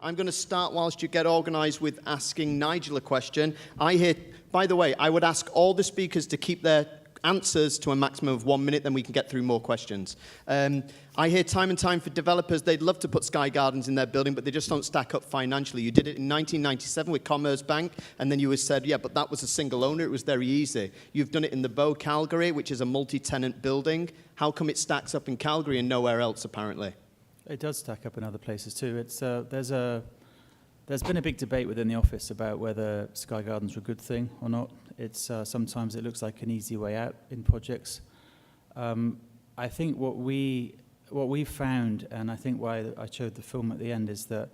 I'm going to start whilst you get organised with asking Nigel a question. By the way, I would ask all the speakers to keep their answers to a maximum of 1 minute, then we can get through more questions. I hear time and time for developers, they'd love to put Sky Gardens in their building, but they just don't stack up financially. You did it in 1997 with Commerce Bank, and then you said, yeah, but that was a single owner, it was very easy. You've done it in the Bow Calgary, which is a multi-tenant building. How come it stacks up in Calgary and nowhere else, apparently? It does stack up in other places too. There's been a big debate within the office about whether Sky Gardens are a good thing or not. Sometimes it looks like an easy way out in projects. I think what we found, and I think why I showed the film at the end, is that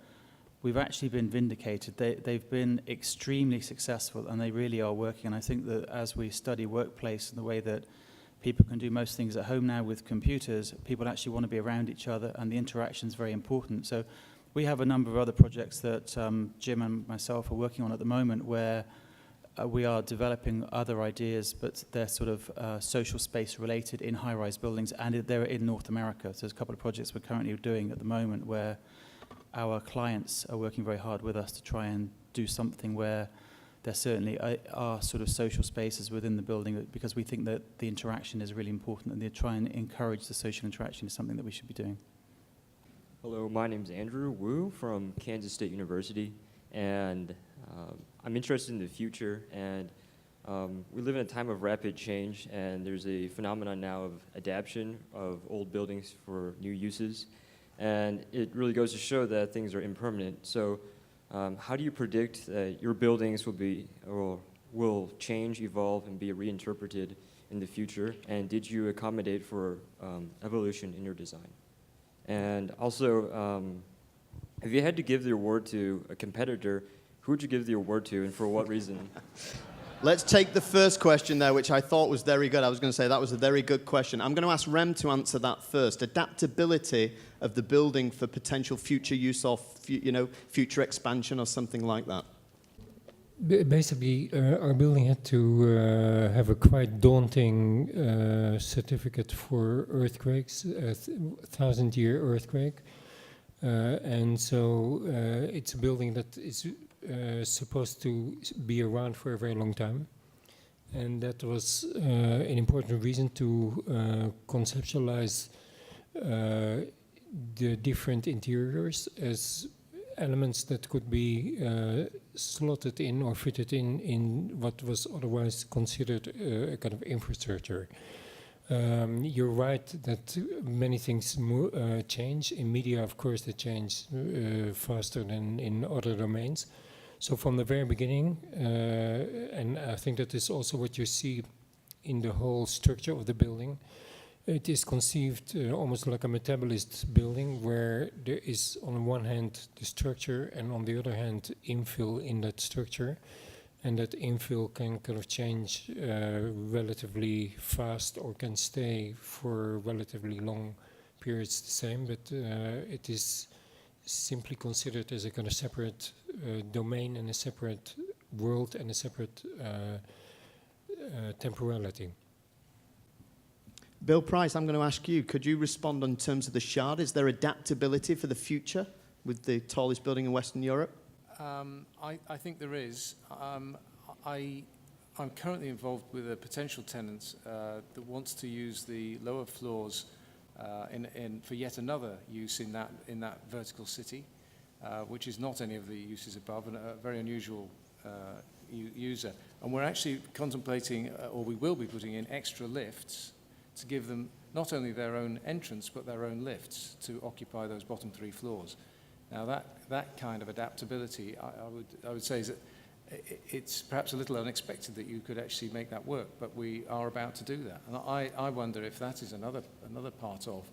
we've actually been vindicated. They've been extremely successful, and they really are working. And I think that as we study workplace and the way that people can do most things at home now with computers, people actually want to be around each other, and the interaction is very important. So we have a number of other projects that Jim and myself are working on at the moment where we are developing other ideas, but they're sort of social space related in high-rise buildings, and they're in North America. So there's a couple of projects we're currently doing at the moment where our clients are working very hard with us to try and do something where there certainly are sort of social spaces within the building, because we think that the interaction is really important, and they try and encourage the social interaction is something that we should be doing. Hello, my name is Andrew Wu from Kansas State University, and I'm interested in the future, and we live in a time of rapid change, and there's a phenomenon now of adaptation of old buildings for new uses, and it really goes to show that things are impermanent. So how do you predict that your buildings will change, evolve, and be reinterpreted in the future, and did you accommodate for evolution in your design? And also, if you had to give the award to a competitor, who would you give the award to, and for what reason? Let's take the first question there, which I thought was very good. I was going to say that was a very good question. I'm going to ask Rem to answer that first. Adaptability of the building for potential future use or future expansion or something like that. Basically, our building had to have a quite daunting certificate for earthquakes, a 1,000-year earthquake. And so it's a building that is supposed to be around for a very long time. And that was an important reason to conceptualize the different interiors as elements that could be slotted in or fitted in what was otherwise considered a kind of infrastructure. You're right that many things change. In media, of course, they change faster than in other domains. So from the very beginning, and I think that is also what you see in the whole structure of the building, it is conceived almost like a metabolist building where there is on one hand the structure and on the other hand infill in that structure, and that infill can kind of change relatively fast or can stay for relatively long periods the same, but it is simply considered as a kind of separate domain and a separate world and a separate temporality. Bill Price, I'm going to ask you, could you respond in terms of the Shard? Is there adaptability for the future with the tallest building in Western Europe? I think there is. I'm currently involved with a potential tenant that wants to use the lower floors for yet another use in that vertical city, which is not any of the uses above, and a very unusual user. And we're actually contemplating, or we will be putting in extra lifts to give them not only their own entrance, but their own lifts to occupy those bottom 3 floors. Now that kind of adaptability, I would say, is that it's perhaps a little unexpected that you could actually make that work, but we are about to do that. And I wonder if that is another part of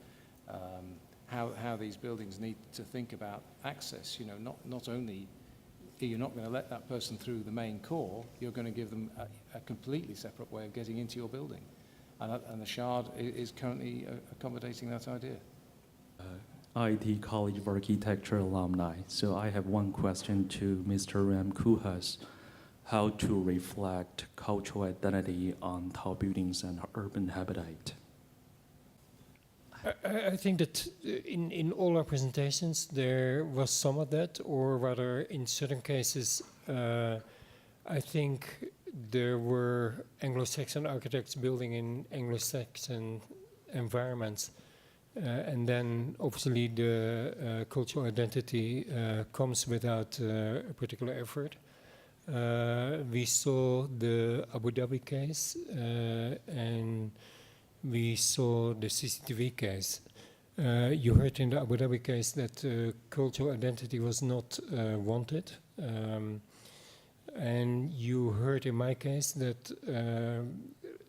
how these buildings need to think about access. You know, not only you're not going to let that person through the main core, you're going to give them a completely separate way of getting into your building. And the Shard is currently accommodating that idea. IT College of Architecture alumni. So I have one question to Mr. Rem Koolhaas. How to reflect cultural identity on tall buildings and urban habitat? I think that in all our presentations there was some of that, or rather in certain cases I think there were Anglo-Saxon architects building in Anglo-Saxon environments, and then obviously the cultural identity comes without a particular effort. We saw the Abu Dhabi case and we saw the CCTV case. You heard in the Abu Dhabi case that cultural identity was not wanted. And you heard in my case that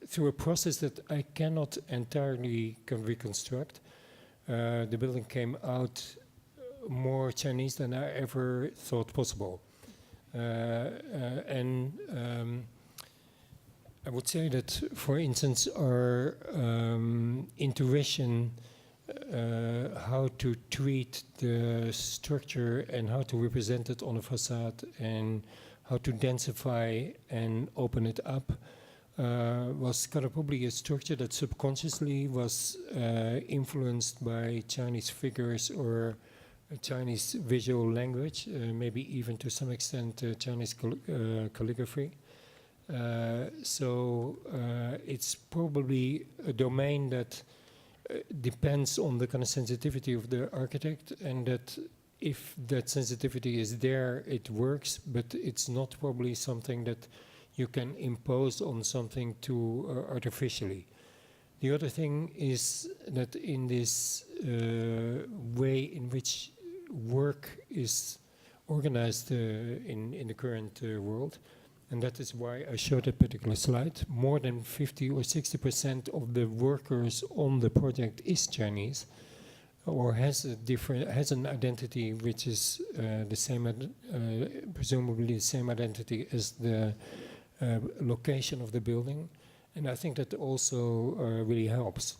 through a process that I cannot entirely reconstruct, the building came out more Chinese than I ever thought possible. And I would say that, for instance, our intuition how to treat the structure and how to represent it on a facade and how to densify and open it up was kind of probably a structure that subconsciously was influenced by Chinese figures or Chinese visual language, maybe even to some extent Chinese calligraphy. So it's probably a domain that depends on the kind of sensitivity of the architect, and that if that sensitivity is there, it works, but it's not probably something that you can impose on something too artificially. The other thing is that in this way in which work is organized in the current world, and that is why I showed that particular slide, more than 50 or 60% of the workers on the project is Chinese, or has an identity which is the same, presumably the same identity as the location of the building, and I think that also really helps.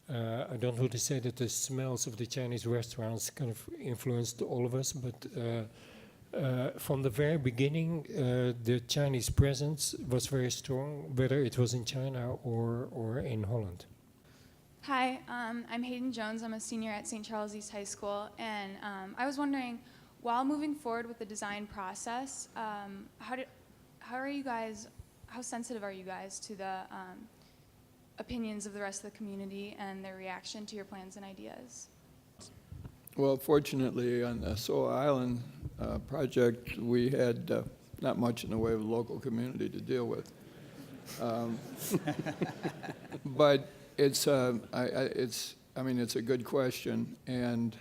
I don't want to say that the smells of the Chinese restaurants kind of influenced all of us, but from the very beginning, the Chinese presence was very strong, whether it was in China or in Holland. Hi, I'm Hayden Jones. I'm a senior at St. Charles East High School, and I was wondering, while moving forward with the design process, how sensitive are you guys to the opinions of the rest of the community and their reaction to your plans and ideas? Well, fortunately, on the Soa Island project, we had not much in the way of local community to deal with. But it's a good question, and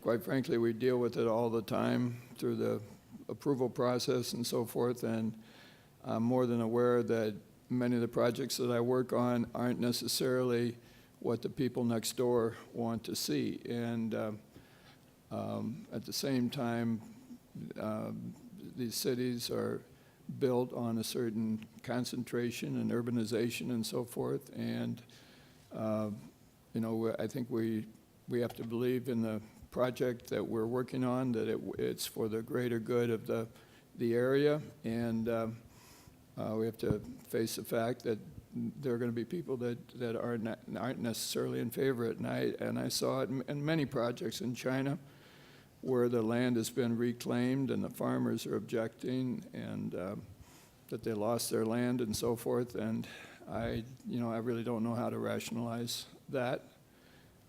quite frankly, we deal with it all the time through the approval process and so forth. And I'm more than aware that many of the projects that I work on aren't necessarily what the people next door want to see. And at the same time, these cities are built on a certain concentration and urbanization and so forth. And I think we have to believe in the project that we're working on, that it's for the greater good of the area. And we have to face the fact that there are going to be people that aren't necessarily in favor of it. And I saw it in many projects in China where the land has been reclaimed and the farmers are objecting, and that they lost their land and so forth. And I really don't know how to rationalize that.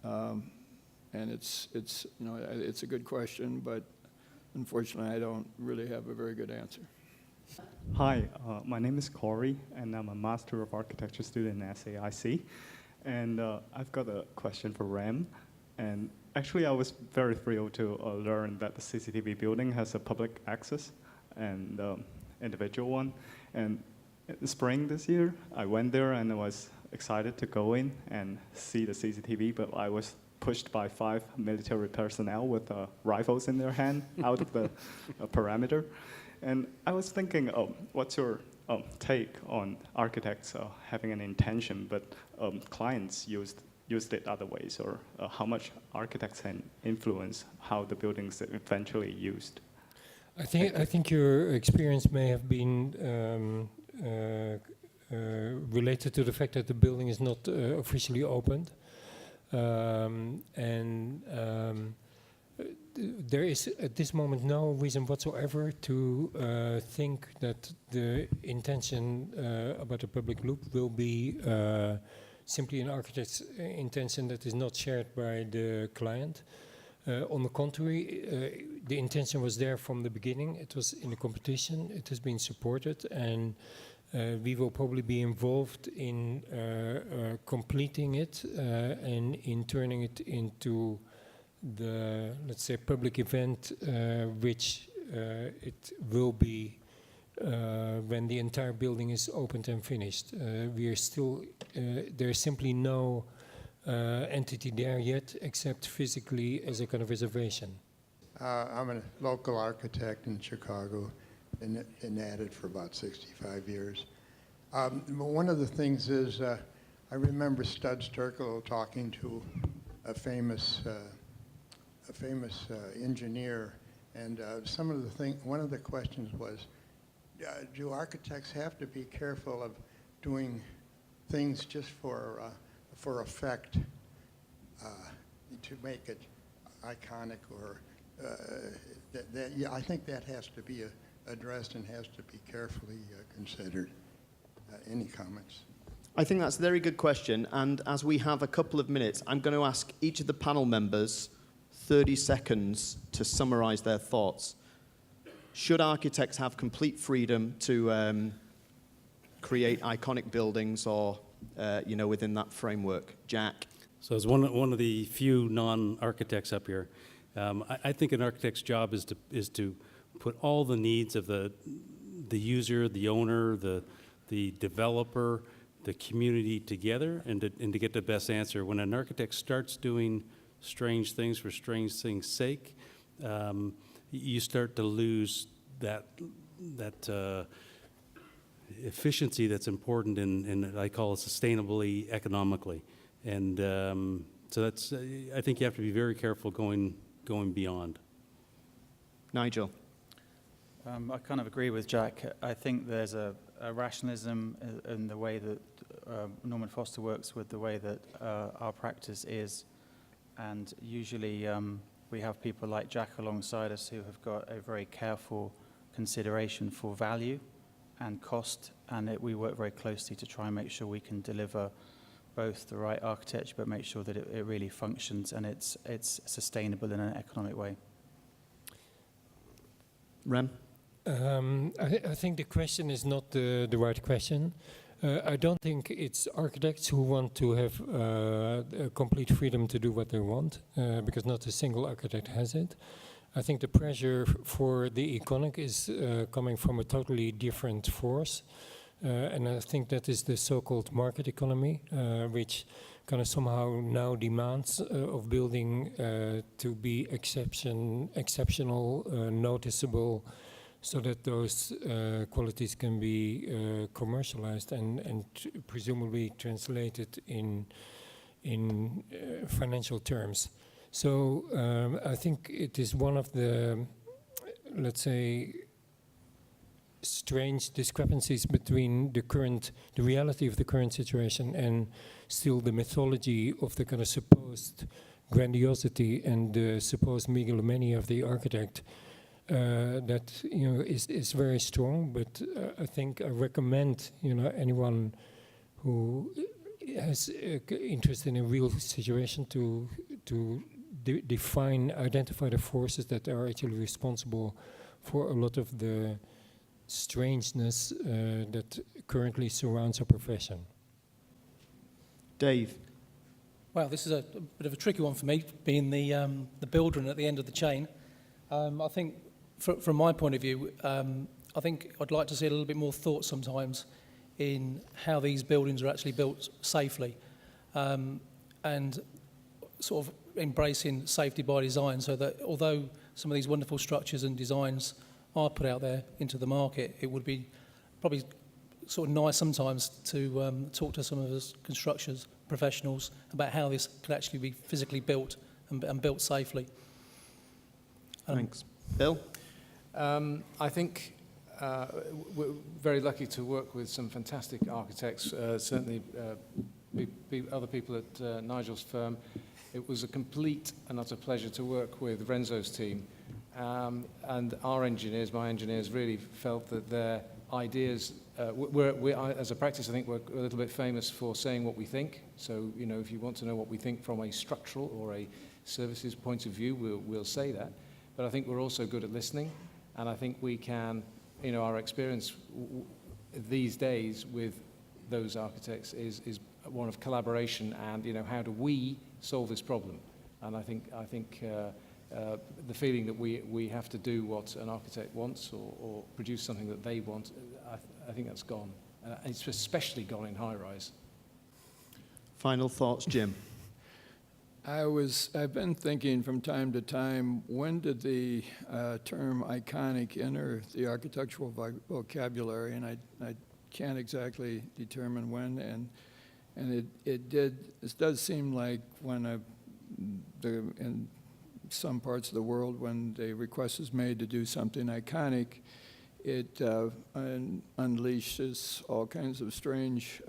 And it's a good question, but unfortunately I don't really have a very good answer. Hi, my name is Corey, and I'm a Master of Architecture student at SAIC. And I've got a question for Rem. And actually, I was very thrilled to learn that the CCTV building has a public access and individual one. And in the spring this year, I went there and I was excited to go in and see the CCTV, but I was pushed by 5 military personnel with rifles in their hand out of the perimeter. And I was thinking, what's your take on architects having an intention, but clients used it other ways, or how much architects can influence how the buildings are eventually used? I think your experience may have been related to the fact that the building is not officially opened. There is at this moment no reason whatsoever to think that the intention about the public loop will be simply an architect's intention that is not shared by the client. On the contrary, the intention was there from the beginning. It was in the competition. It has been supported, and we will probably be involved in completing it and in turning it into the, let's say, public event, which it will be when the entire building is opened and finished. We are still, there's simply no entity there yet, except physically as a kind of reservation. I'm a local architect in Chicago, and been at it for about 65 years. One of the things is, I remember Stud Sterkel talking to a famous engineer, and one of the questions was, do architects have to be careful of doing things just for effect, to make it iconic, or I think that has to be addressed and has to be carefully considered. Any comments? I think that's a very good question, and as we have a couple of minutes, I'm going to ask each of the panel members 30 seconds to summarize their thoughts. Should architects have complete freedom to create iconic buildings, or within that framework? Jack? So as one of the few non-architects up here, I think an architect's job is to put all the needs of the user, the owner, the developer, the community together, and to get the best answer. When an architect starts doing strange things for strange things' sake, you start to lose that efficiency that's important in I call it sustainably economically. And so that's, I think you have to be very careful going beyond. Nigel? I kind of agree with Jack. I think there's a rationalism in the way that Norman Foster works with the way that our practice is. And usually we have people like Jack alongside us who have got a very careful consideration for value and cost, and we work very closely to try and make sure we can deliver both the right architecture but make sure that it really functions and it's sustainable in an economic way. Rem? I think the question is not the right question. I don't think it's architects who want to have complete freedom to do what they want, because not a single architect has it. I think the pressure for the iconic is coming from a totally different force, and I think that is the so-called market economy, which kind of somehow now demands of building to be exceptional, noticeable, so that those qualities can be commercialized and presumably translated in financial terms. So I think it is one of the, let's say, strange discrepancies between the reality of the current situation and still the mythology of the kind of supposed grandiosity and the supposed megalomania of the architect. That is very strong, but I think I recommend anyone who has interest in a real situation to identify the forces that are actually responsible for a lot of the strangeness that currently surrounds our profession. Dave? Well, this is a bit of a tricky one for me, being the builder and at the end of the chain. I think, from my point of view, I think I'd like to see a little bit more thought sometimes in how these buildings are actually built safely, and sort of embracing safety by design, so that although some of these wonderful structures and designs are put out there into the market, it would be probably sort of nice sometimes to talk to some of us constructors, professionals, about how this could actually be physically built and built safely. Thanks. Bill? I think we're very lucky to work with some fantastic architects, certainly other people at Nigel's firm. It was a complete and utter pleasure to work with Renzo's team. And our engineers, my engineers, really felt that their ideas, as a practice, I think we're a little bit famous for saying what we think. So, you know, if you want to know what we think from a structural or a services point of view, we'll say that. But I think we're also good at listening. And I think we can, you know, our experience these days with those architects is one of collaboration and, you know, how do we solve this problem? And I think the feeling that we have to do what an architect wants or produce something that they want, I think that's gone. It's especially gone in high-rise. Final thoughts, Jim? I've been thinking from time to time, when did the term iconic enter the architectural vocabulary? And I can't exactly determine when. And it does seem like when in some parts of the world, when the request is made to do something iconic, it unleashes all kinds of strange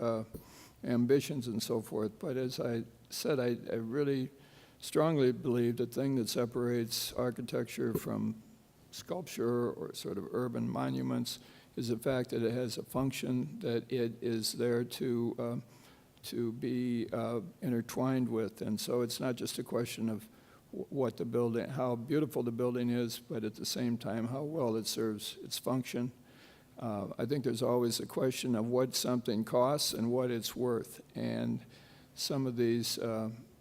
ambitions and so forth. But as I said, I really strongly believe the thing that separates architecture from sculpture or sort of urban monuments is the fact that it has a function, that it is there to be intertwined with. And so it's not just a question of what the building, how beautiful the building is, but at the same time, how well it serves its function. I think there's always a question of what something costs and what it's worth. And some of these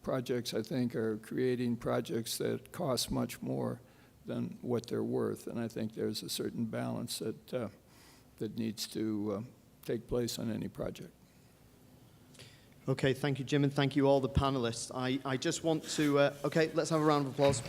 projects, I think, are creating projects that cost much more than what they're worth. And I think there's a certain balance that needs to take place on any project. Okay, thank you, Jim, and thank you all the panelists. I just want to, okay, let's have a round of applause.